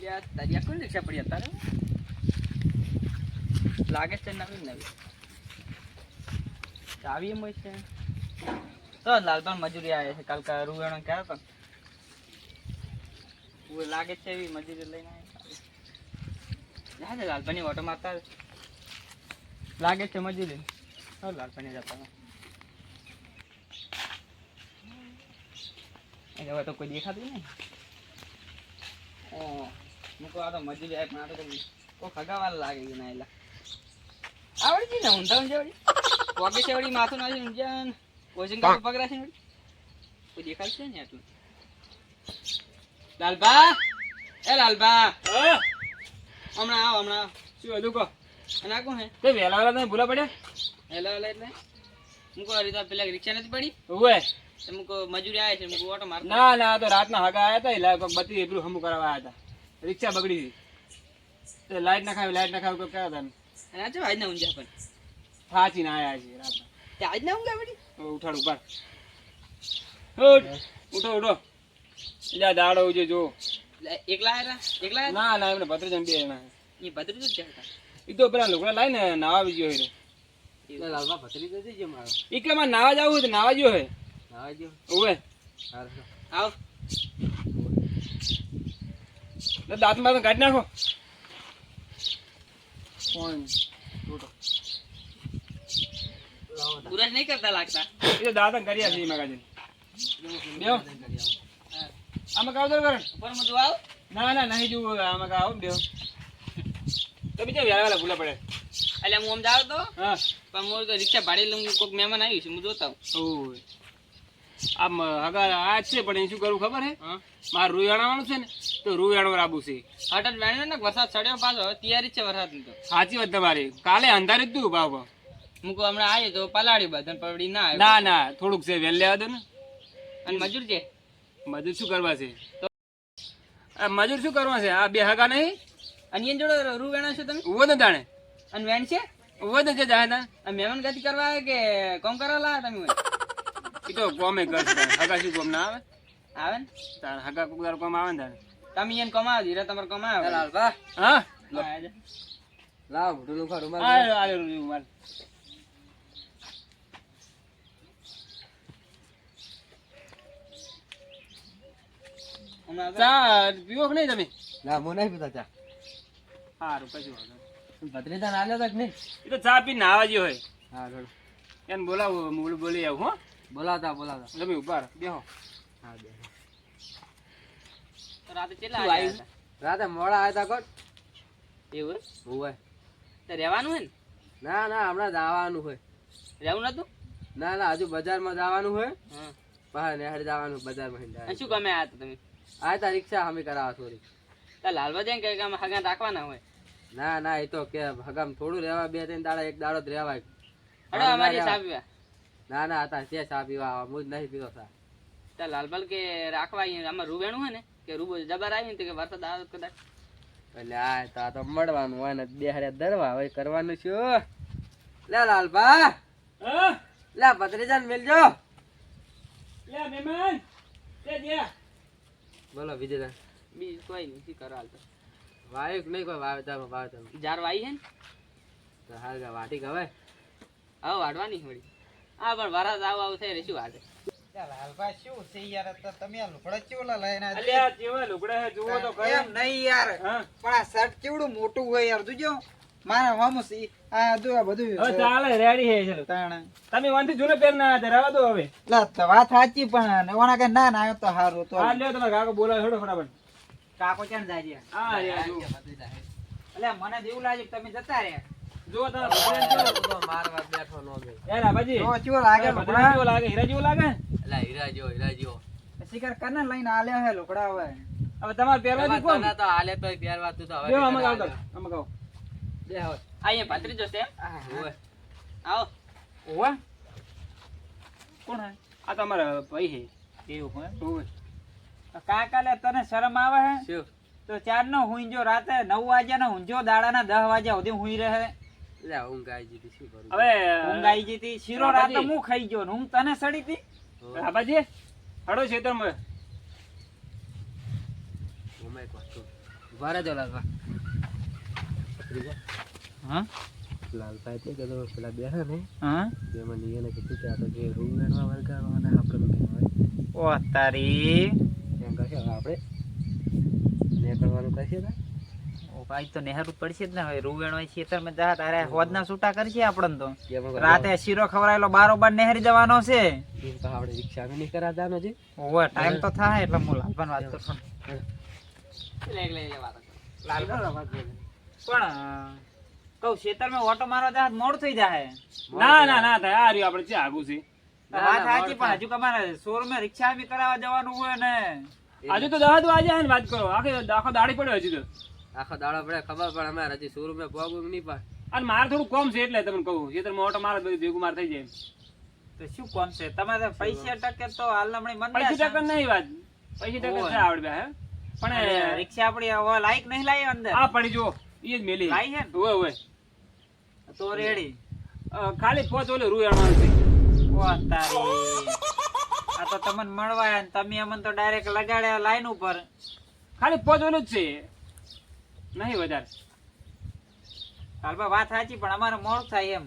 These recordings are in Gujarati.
તારી આ કોણ રિક્ષા પડી અત્યારે લાગે છે નવી નવી ચાવી એમ છે તો લાલભાઈ મજૂરી આવે છે કાલ રૂવેણો ક્યારે પણ લાગે છે એવી મજૂરી લઈને આવે લાલભાઈ ઓટો મારતા લાગે છે મજૂરી લાલભાઈ જતા હવે તો કોઈ દેખાતું નહીં મૂકો આ તો મજૂરી આવે પણ આ તો કોઈ ખગાવા લાગે કે ના એલા આવડી ને ઊંધા જેવડી પગે છે માથું નાખી ઊંઝા કોચિંગ પગ રાખીને કોઈ દેખાય છે ને આટલું લાલબા એ લાલબા હમણાં આવ હમણાં શું હતું કહો અને આ કોણ હે તે વહેલા વહેલા તમે ભૂલા પડ્યા વહેલા વહેલા એટલે મૂકો રીતે પેલા રિક્ષા નથી પડી ઓવે મુકો મજૂરી આવે છે મુકો ઓટો માર ના ના તો રાતના હગા આયા હતા એટલે બત્તી એબરું હમું કરવા આયા હતા રિક્ષા બગડી ગઈ તે લાઈટ ના ખાવ કોઈ કહેતા અને આ જો આજ ના ઊંઝા પણ થાચી ના આયા છે રાતના તે આજ ના ઊંઘા પડી ઉઠાડ ઉપર ઉઠો ઉઠો લ્યા દાડો ઉજે જો એકલા ના ના એમને ભત્રીજન બે જણા એ ભત્રીજો જ હતા ઈ તો પેલા લોકોને લાઈને નાવા બીજો હે એટલે લાલવા ભત્રીજો છે જે મારો એકલા માં નાવા જાવું તો નાવા જો હે નાવા જો ઓવે આવ લે દાંત માં કાઢી નાખો કોણ ટોટો પૂરા નહીં કરતા લાગતા એ તો દાંત કર્યા છે મગાજી બેઓ આમાં કાવ કર ઉપર મધુ આવ ના ના નહીં જો આમાં કાવ બેઓ તો બીજા વેલા ભૂલા પડે એટલે હું આમ જાવ તો હા પણ મોર તો રિક્ષા ભાડે લઉં કોઈક મહેમાન આવ્યું છે હું જોતા ઓય આમ હગા આ છે પણ શું કરું ખબર હે માર રૂયાણાવાનું છે ને તો રૂયાણો રાબુ છે હટટ વેણે ને વરસાદ ચડ્યો પાછો હવે તૈયારી છે વરસાદની તો સાચી વાત તમારી કાલે અંધારે જ તું બાપ મુકો હમણાં આવ્યો તો પલાડી બધન પડી ના ના ના થોડુંક છે વેલ લેવા દો ને અને મજૂર છે મજૂર શું કરવા છે તો મજૂર શું કરવા છે આ બે હગા નહીં અને એન જોડે રૂ વેણા છો તમે ઉવો ને જાણે અને વેણ છે ઉવો ને જે જાણે અને મહેમાન ગતિ કરવા આવે કે કોમ કરવા લાયા તમે ઈ તો કોમે કર હગા શું કોમ ના આવે આવે ને તાર હગા કોકદાર કોમ આવે ને તમે એને કમાવ દીરા તમાર કમાવ લાલબા હા લાવ મોટું લુખા રૂમાલ આ રૂમાલ ચા પીવો કે નહીં તમે ના હું નહીં પીતા ચા સારું કશું ભત્રીજા ના આલ્યો તક નહીં એ તો ચા પીને નાવા જ્યો હોય હા એને બોલાવો મૂળ બોલી આવું હો બોલાવતા તમે ઉભા બેહો હા બેહો રાતે કેટલા આવ્યું રાતે મોડા આવ્યા તા કોટ એવું હોય તો રહેવાનું હે ને ના ના હમણાં જવાનું હોય રહેવું નતું ના ના હજુ બજારમાં જવાનું હોય બહાર નેહર જવાનું બજારમાં શું ગમે આયા તમે આ તા રિક્ષા અમે કરાવવા થોડી લાલવા જાય કે હગા રાખવાના હોય ના ના એ તો કે હગામ થોડું રહેવા બે ત્રણ દાડા એક દાડો જ રહેવાય અરે અમારી સા પીવા ના ના હતા તે સા પીવા હું જ નહીં પીતો સા તા લાલબાલ કે રાખવા આમાં રૂવેણું હોય ને કે રૂબો જબર આવી ને કે વરસાદ આવે કદાચ એટલે આ તા તો મળવાનું હોય ને બે હારે દરવા હોય કરવાનું શું લે લાલબા લે ભત્રીજાને મેલજો લે મહેમાન લે જે બોલો બીજે બી કોઈ નહીં શી કરો હાલ તો વાયક નહીં કોઈ વાવેતર જાર વાઈ હે ને તો હાલ વાટી ગવે હવે વાડવાની થોડી હા પણ વરસાદ આવ થઈ શું વાટે લાલભાઈ શું છે યાર તમે આ લુગડા ચેવલા લઈને અલ્યા ચેવા લુગડા હે જુઓ તો કઈ એમ નહીં યાર પણ આ શર્ટ કેવડું મોટું હોય યાર જોજો મારા વામસ આ જો આ બધું હવે ચાલે રેડી હે ચલો તાણ તમે વાંથી જૂનો પેર ના રહેવા દો હવે લા વાત સાચી પણ ઓણા કે ના ના તો હારું તો આ લ્યો તમે કાકો બોલાવ છોડો ફટાફટ કાકો ક્યાં જાય છે આ રે જો અલ્યા મને જેવું લાગે તમે જતા રે જો તમે ભગવાન મારવા બેઠો નો બે યાર આબાજી જો ચો લાગે ભગવાન જો લાગે હીરા જેવો લાગે અલ્યા હીરા જેવો શિકાર કરને લઈને આલ્યો હે લોકડા હવે તમાર પહેરવા દી કોણ તો આલે તો પહેરવા તું તો હવે આમ ગાવ દે હવે આયે ભત્રીજો છે ઓય આવો ઓય કોણ હે આ તમારા ભાઈ હે એવું હે ઓય કાકા લે તને શરમ આવે હે શું તો 4 નો હુંજો રાતે 9 વાગ્યા નો હુંજો દાડાના 10 વાગ્યા સુધી હુઈ રહે લે ઊંઘ આવી જીતી શું કરું હવે ઊંઘ આવી જીતી શીરો રાતે હું ખાઈ ગયો હું તને સડી તી આબાજી હડો છેતર મે ઓમે કોતો વારે જો લાલભા હા લાલભાઈ તે કીધું પેલા બેઠા ને હા એમાં નિયને કીધું કે આ તો જે રૂમ વેણવા વર્ગાનો અને આપણે ઓ તારી એમ કહેશે આપણે ને કરવાનું કહેશે ને ઓ ભાઈ તો નેહરું પડશે જ ને હવે રૂવેણ ખેતરમાં જા તારે હોદના છૂટા કરશે આપણને તો એમાં રાતે શીરો ખવરાયેલો બારોબાર નેહરી જવાનો છે એમ તો આપણે રિક્ષા નહીં કરા જાનો છે ઓવે ટાઈમ તો થાય એટલે હું લાલભાન વાત કરું લાલભાન પણ કહું ખેતરમાં ઓટો મારવા જાય મોડ થઈ જાય ના ના ના થાય આ રહ્યું આપણે ચા આગું છે વાત સાચી પણ હજુ તમારે શોરૂમે રિક્ષા બી કરાવવા જવાનું હોય ને હજુ તો 10 વાગે ને વાત કરો આખો દાડી પડ્યો હજુ તો આખો દાડો પડે ખબર પણ અમારે હજી શોરૂમે પગું નહીં પાડ અને મારે થોડું કોમ છે એટલે તમને કહું ખેતર મોટો મારે બધું ભેગું માર થઈ જાય તો શું કોણ છે તમારે પૈસા ટકે તો હાલ હમણાં મન પૈસા ટકા નહીં વાત પૈસા ટકા છે આવડે હે પણ રિક્ષા આપડી હવે લાઈક નહીં લાવી અંદર આ પડી જો એ જ મેલી લાઈ હે ઓય ઓય તો રેડી ખાલી પોચ ઓલે રૂ આણવાનું છે ઓ તારી આ તો તમને મળવા આયા ને તમે અમને તો ડાયરેક્ટ લગાડ્યા લાઈન ઉપર ખાલી પોચ ઓલું જ છે નહીં વધારે હાલબા વાત સાચી પણ અમારે મોડું થાય એમ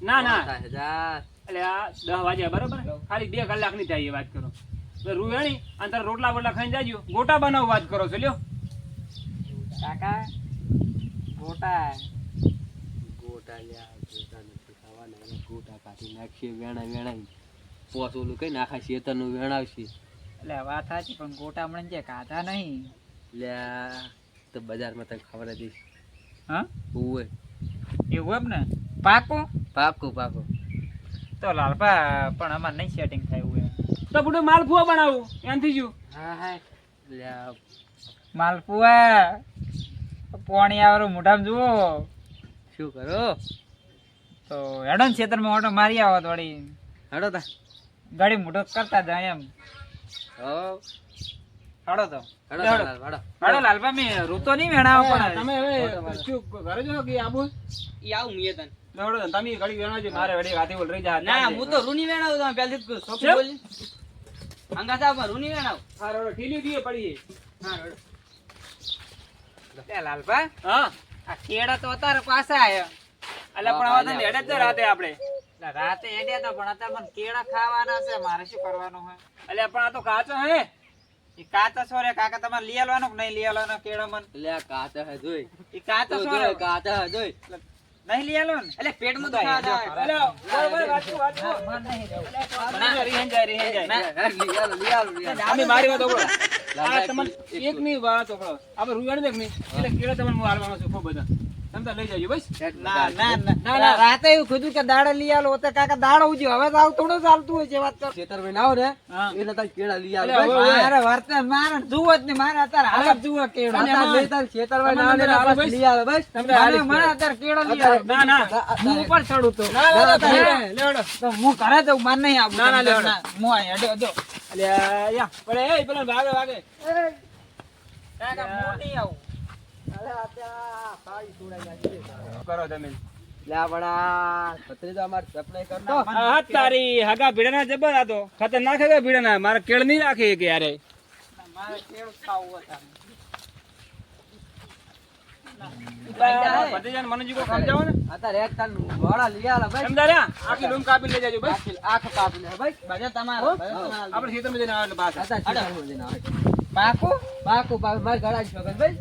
ના ના જા એટલે આ 10 વાગ્યા બરોબર ખાલી 2 કલાક ની થાય એ વાત કરો રૂ વેણી અને તારે રોટલા બોટલા ખાઈને જાજો ગોટા બનાવ વાત કરો છો લ્યો કાકા ગોટા ગોટા લ્યા ગોટા નથી ખાવાના એને ગોટા કાઢી નાખીએ વેણાઈ પોસ ઓલું કઈ નાખા શેતરનું વેણાવશે એટલે વાત સાચી પણ ગોટા હમણાં જે ખાધા નહીં લ્યા તો બજારમાં તને ખબર હતી હા ઓય એવું એમ ને પાકું પાકું તો લાલપા પણ અમારે નહીં સેટિંગ થાય એવું એમ તો બુડો માલપુઆ બનાવું એનથી જો હા લ્યા માલપુઆ પોણી આવરું મોઢામાં જુઓ શું કરો તો હેડો ને ખેતરમાં ઓટો મારી આવો થોડી હડો તા ગાડી મોઢો કરતા જાય એમ હો હડો તો હડો હડો. હડો હડો લાલપા મેં ઋતો નહીં વેણાવો પણ તમે હવે શું ઘરે જો કે આબુ ઈ આવું મીએ તને લવડો તમે ઘડી વેણવાજો મારે વડી રાતે બોલ રહી જા ના હું તો રૂની વેણાવું તમે પહેલેથી જ સોખી કેમ? બોલી અંગા સાહેબ રૂની વેણાવું હા રડો ઠીલી દીએ પડી હા રડો લે લાલપા હા આ કેળા તો અત્યારે પાછા આયા એટલે પણ હવે તમે હેડે જ રાતે આપણે એટલે રાતે હેડ્યા હતા પણ અત્યારે મને કેળા ખાવાના છે મારે શું કરવાનું હોય એટલે પણ આ તો કાચો હે એ કાચા છો રે કાકા તમારે લઈ આલવાનો કે નહીં લઈ આલવાનો કેળા મને લ્યા કાતા હે જોઈ એ કાચા છો રે કાતા હે જોઈ નહીં લઈ આલો ને એટલે પેટમાં તો ખાવા જાય. એટલે બરાબર વાંચું મન નહીં રીહન જાય લિયાલો અમે મારી વાત ઓગળો આ તમને એક ની વાત ઓગળો આપણે રૂવાણ દેખ ની એટલે કેળા તમને હું હાલવાનો છું ખૂબ બધા તમે તો લઈ જાજો બસ ના ના રાતે એવું કીધું કે દાડે લઈ આલો તો કાકા દાડો ઉજ્યો હવે તો આવું થોડું ચાલતું હોય છે વાત કર ખેતર માં આવો ને હા. એટલે તાર કેળા લઈ આવો એટલે હવે- મારે વર્તન મારે જુઓ જ ને મારે અત્યારે હાલત જુઓ કેળો અને તાર લઈ તાર ખેતર માં ના તમને આવો બસ. લઈ આવો બસ તમને મને હાલી મને અત્યારે કેળો લઈ આલો ના ના હું ઉપર ચડું તો ના, ના, લેવડો. તો હું ઘરે જઉં મારે નહીં આવું ના, ના, લેવડો. હું અહીં હેડ્યો જો એટલે યા પેલા એ પેલા ભાગે ભાગે કાકા હું નહીં આવું કરો તમે લ્યા બડા છત્રી તો અમાર સપ્લાય કરતો હા તારી હગા ભીડાના જબર આ તો ખતરનાક હગા ભીડાના મારે કેળ નહીં રાખે કે યારે મારે કેળું ખાવું હતા ભત્રીજાને મનુજી કો સમજાવો ને અત્યારે એક તાર મોડા લઈ આલો બસ સમજાર્યા આખી લૂમ કાપી લઈ જાજો બસ આખ કાપી લે બસ બજે તમારો આપણે ખેતરમાં જઈને આવે એટલે પાછા અત્યારે ખેતરમાં જઈને આવે પાકું પાકું માર ગળા જ વગર બસ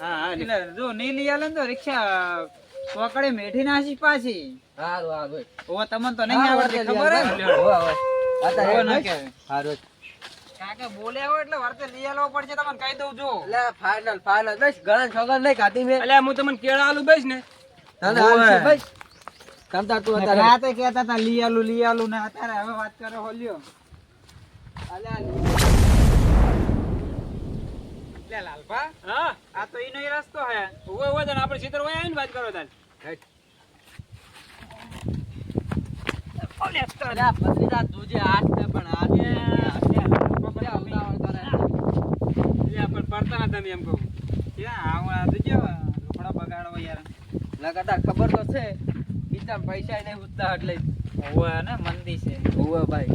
હા હા એટલે જો નહીં લઈ આલે ને તો રિક્ષા પકડે મેઠી નાસી પાછી હારું હારું ઓ તમને તો નહીં આવડતી ખબર હે અત્યારે ઓ એક ના બસ. કહેવાય. હારું કાકા બોલ્યા હોય એટલે વર્તે લઈ આલવો પડશે તમને કહી દઉં જો એટલે ફાઇનલ બસ ગળા છોગર નહીં ખાતી મેં એટલે હું તમને કેળા આલુ બસ ને તને હાલશે બસ તમતાર તું અત્યારે રાતે કહેતા હતા લઈ આલું ને અત્યારે હવે વાત કરો હોલ્યો અલ્યા લે લાલપા હા આ તો ઈનો ઈ રસ્તો હે ઓય ઓય તને આપણે ખેતર વયા આવીને વાત કરો તાન હેટ. ઓલે તો અલ્યા પત્રીજા તુજે હાથ ને પણ આજે ઉતાવળ કરે. એટલે પણ પડતા ના તમે એમ કહું ક્યાં આવા દુજો રોકડા બગાડવો યાર લગાતાર ખબર તો છે બીજા પૈસા નહીં ઉતતા એટલે ઓવે ને મંદી છે ઓવે ભાઈ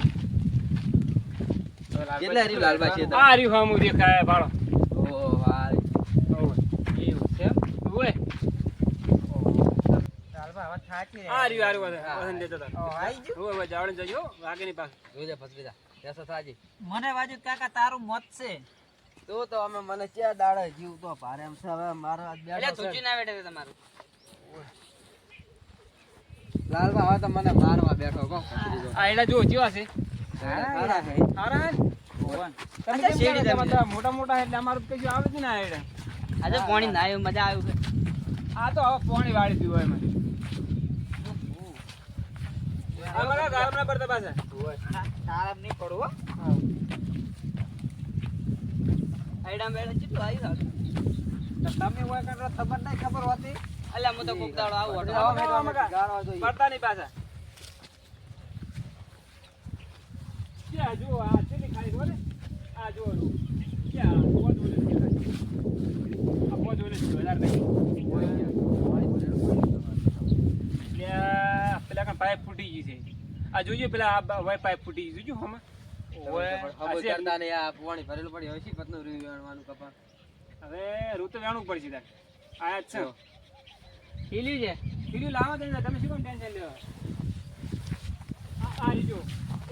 કેટલા રહ્યું લાલબા છે આ રહ્યું હામું દેખાય ભાળો ઓ ભાઈ ઓય વાત સાચી આ રહ્યું વસન દેતો તો આઈ ગયું હવે હવે જાવડે જજો વાગે ની પાસે જોજે ભત્રીજા કેસો થાજી મને વાજુ કાકા તારું મત છે તો અમે મને ક્યાં દાડે જીવ તો ભારે એમ છે હવે મારો આજ એટલે બેઠો તુજી છે ના બેઠે તમારું લાલબા હવે તો મને મારવા બેઠો કો ભત્રીજો આ એડા જો જેવા છે સારા છે હારા તમે કેમ શેરડી જાણો? જમીન. બધા મોટા મોટા એટલે અમારું કશું આવે જ ને આ એડા આજે પાણી ના આવ્યું મજા આવ્યું છે આ તો હવે પાણી વાળી પીવો એમાં આ બગા ગામ ના પડતા પાછા તારા નહીં પડવો આઈડા બેડા કેટલું આવ્યું તમે હોય કાંઈ ખબર નહીં ખબર હોતી અલ્યા હું તો કોક દાડો આવું હતો આવો મેં તો મગા. ગાળવા જોઈએ પડતા નહીં પાછા ક્યાં જુઓ આ કેટલી ખાલી ખબર છે? આ જુઓ રૂ. ક્યાં પોચ ઓલે છે ખાલી. આ પોચ ઓલે છે વધારે નહીં ત્યાં પેલા કાંઈ પાઇપ ફૂટી ગઈ છે આ જોજો પેલા આ વાય પાઇપ ફૂટી ગઈ જોજો હમણાં ખબર કરતા ને આ પાણી ભરેલું પડી હવે શી પતનું રહ્યું વેણવાનું કપા હવે રૂ તો વેણું પડશે તાર આયા જ છે ખીલ્યું છે કીધું લાવો તમે તમે શું કામ ટેન્શન લેવા આ રીજો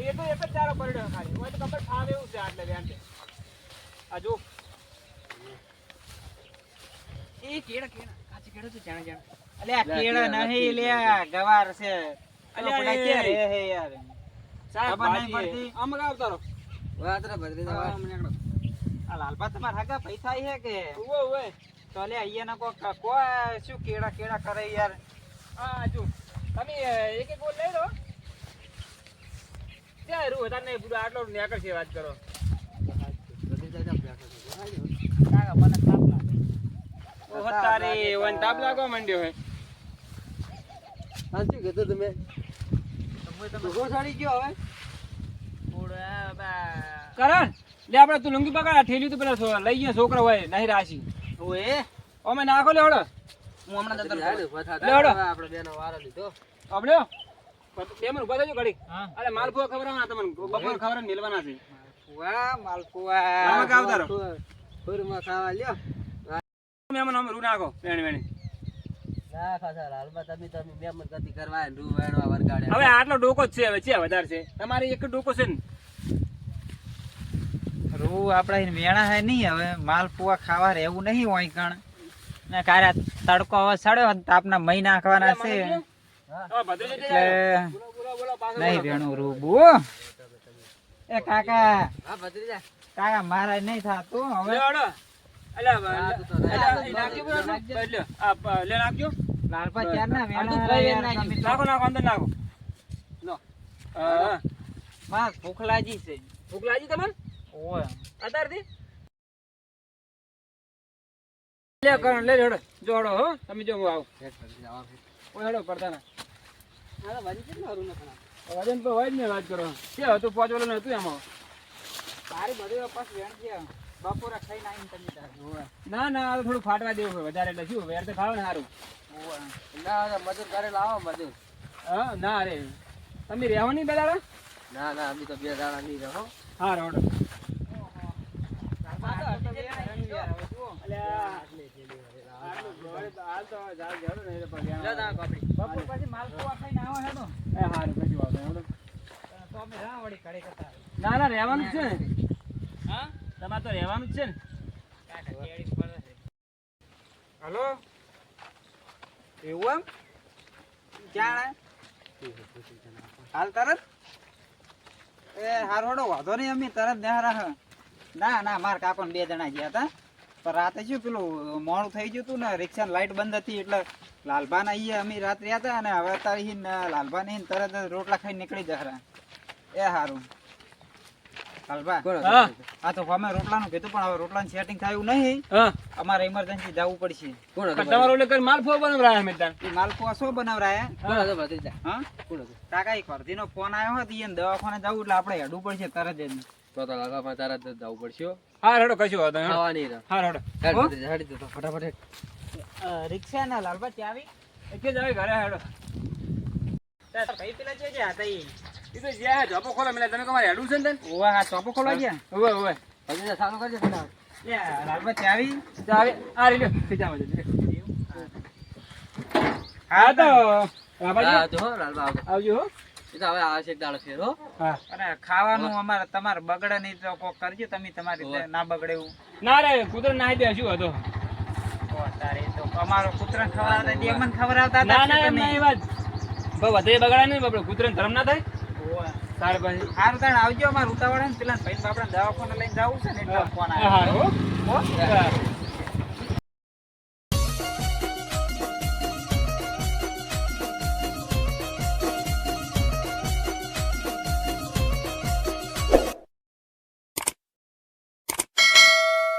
એ તો એક જ ચારો પડ્યો ખાલી હોય તો ખબર ફાવે એવું છે આટલે વેણ છે આ જો એ કેડા કેડા કાચી કેડા તો જાણે જાણે અલ્યા કેળા નહીં લ્યા ગવાર છે અલ્યા, અલ્યા એ, કે રે હે યાર સાહેબ ખબર નહીં ભાજી પડતી. આમ ગાવ તારો વાતરે ભત્રીજા વાત આ લાલબા તમાર હાગા પૈસા હે કે ઉવો ઉવે તો લે અહીંયા કો શું કેળા કેળા કરે યાર આ જો તમે એક એક બોલ લઈ લો ત્યાં રૂ હતા નહીં પૂરો આટલો નેકર છે વાત કરો ભત્રીજા જમ બેઠો છે કાકા મને તાપ લાગે ઓહો તારી વન તાપ લાગવા માંડ્યો હે સાચું કીધું તમે ભૂખો સાડી ગયો હવે ઓડા બા કરણ લે આપણે તું લુંગી પકડ આ ઠેલ્યું તો પેલા લઈ ગયા છોકરા હોય નહીં રાશી ઓએ અમે નાખો લે હળો હું હમણાં જતો રહું. હાલો, બસ આ લેવડો. હવે આપણે બેનો વારો લીધો આપણે બે મિનિટ ઉભા થજો ઘડી હા અરે માલપુઆ ખવડાવવાના તમને બપોર ખવડાવીને મેલવાના છે વાહ માલપુઆ આમાં કાવ તારો ફૂરમાં ખાવા લ્યો મેમન અમે રૂ નાખો વેણી વેણી ના ખાસા હાલમાં તમે મેમન ગતિ કરવા રૂ વેણવા વરગાડે હવે આટલો ડોકો જ છે હવે છે વધારે છે તમારે એક જ ડોકો છે ને રૂ આપડે મેણા હે નહીં હવે માલપુઆ ખાવા રહેવું નહીં હોય કણ ને કારા તડકો હવે સડ્યો ને તાપના મહી નાખવાના છે હવે ભદ્રેજો જઈ એટલે આવ્યો. બોલો બોલો પાછો નહીં બોલો. વેણું રૂ બુ એ કાકા હા ભત્રીજા કાકા મારા નહીં થાતું હવે લે હળો. અલ્યા, હા, તો તો અલ્યા, એ નાખજો બોલો તો. લે, આ લે નાખજો લાલપા ચારના અડધું વેણા ભાઈ યાર નાખ્યું. તમે તો- નાખો નાખો અંદર નાખો લો હા માં ભૂખ લાગી છે ભૂખ લાગી તમને ઓય અત્યારથી લે કરણ લે હળો જો હળો હો તમે જો હું આવું ઓય હળો પડતા ના હા તો વજન કેટલું હરું નથી વજન તો હોય જ ને વાત કરો કે હતું પાંચ વાળું હતું એમાં તારી બધું પાસ વેણ છે બપોરે ખાઈને આવીને તમે તાર ના ના આ તો થોડું ફાટવા દેવું હોય વધારે એટલે શું વેર તો ખાવ ને સારું ના મજૂર ઘરે લાવો મજૂર હા ના અરે તમે રહેવો નહીં બેદાડા ના ના અમે તો બે દાડા નહીં રહો હા રોડ બપોર પછી માલપુઆ ખાઈને આવો હેડો તો અમે રા વળી ઘરે કરતા ના ના રહેવાનું જ છે ને હા તમારે તો રહેવાનું જ છે ને કાકા કેળી પડે છે હલો એવું એમ ક્યાં હાલ તરત એ હાર હોડો વાંધો નહીં અમે તરત નેહરા ના ના માર કાકો બે જણા ગયા હતા પણ રાતે શું પેલું મોડું થઈ ગયું હતું ને રિક્ષા લાઈટ બંધ હતી એટલે લાલભાન આવીએ અમે રાત રહ્યા હતા અને હવે તારી લાલભાન તરત જ રોટલા ખાઈને નીકળી જરા એ હારું લાલભા હા આ તો અમે રોટલાનું કીધું પણ હવે રોટલાનું સેટિંગ થયું નહીં હા અમારે ઇમરજન્સી જવું પડશે કોણ હતું તમારો ઓલે કરી માલ ફો બનાવરાયા મેં તાર એ માલપુઆ શું બનાવરાયા કોણ હતું ભત્રીજા હા કોણ હતું કાકા એક અડધીનો ફોન આવ્યો હતો એને દવાખાને જવું એટલે આપણે હેડવું પડશે તરત જ તો લગાવવા તરત જ જવું પડશે હો. હા રડો કશું વાંધો નહીં ખાવા નહીં રહો હા રડો હેડ હો? ભત્રીજા, હેડી દો તો ફટાફટ હેડ. રિક્ષા ના લાલબા ચાવી એક જ આવે ઘરે હેડો ભાઈ પેલા છે જે હતા એ તો જ્યાં જોપો ખોલો મેલા તમે તમારે હેડું છે ને તને ઓવા હા ચોપો ખોલવા ગયા ઓવે ઓવે ભત્રીજા ચાલુ કરજો ફટાફટ. લે લાલબા ચાવી ચાવે આ રીલો સીધા મજે હા તો બાબાજી હા, જો હો, લાલબા આવજો. આવજો હો. એ તો હવે આવે છે એક દાડો ફેર હો. હા અને ખાવાનું અમારે તમારે બગડે નહીં તો કોક કરજો તમે તમારી રીતે ના બગડે એવું. ના રે કુતરા નાહી દે શું હતો ઓ તારે તો અમારો કૂતરાને ખવડાવતા ડેમન ખવડાવતા ના હતા ના કે એમ ના નહીં? એ વાત બહુ વધે બગડા નહીં બાપડે કૂતરાને ધરમ ના થાય ઓવે. તારે પછી હારું તાણ આવજો અમારે ઉતાવળ હે ને પેલા ભાઈ બાપડા દવાખાને લઈને જવું છે ને એટલે ફોન હા આવ્યો. હો હો? હા.